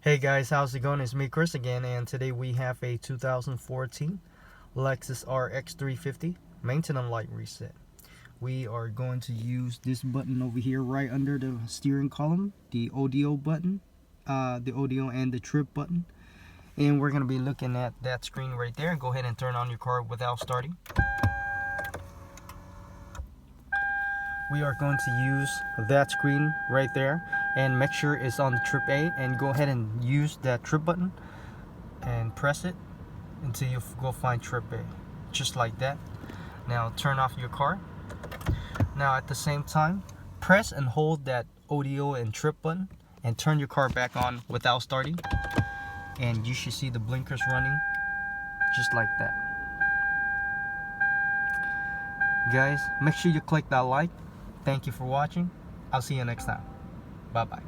Hey guys, how's it going? It's me, Chris, again, and today we have a 2014 Lexus RX 350 maintenance light reset. We are going to use this button over here right under the steering column, the audio button, the audio and the trip button, and we're going to be looking at that screen right there. Go ahead and turn on your car without starting. We are going to use that screen right there and make sure it's on the trip A, and go ahead and use that trip button and press it until you go find trip A, just like that. Now turn off your car. Now at the same time, press and hold that audio and trip button and turn your car back on without starting, and you should see the blinkers running just like that. Guys, make sure you click that like. Thank you for watching. I'll see you next time. Bye bye.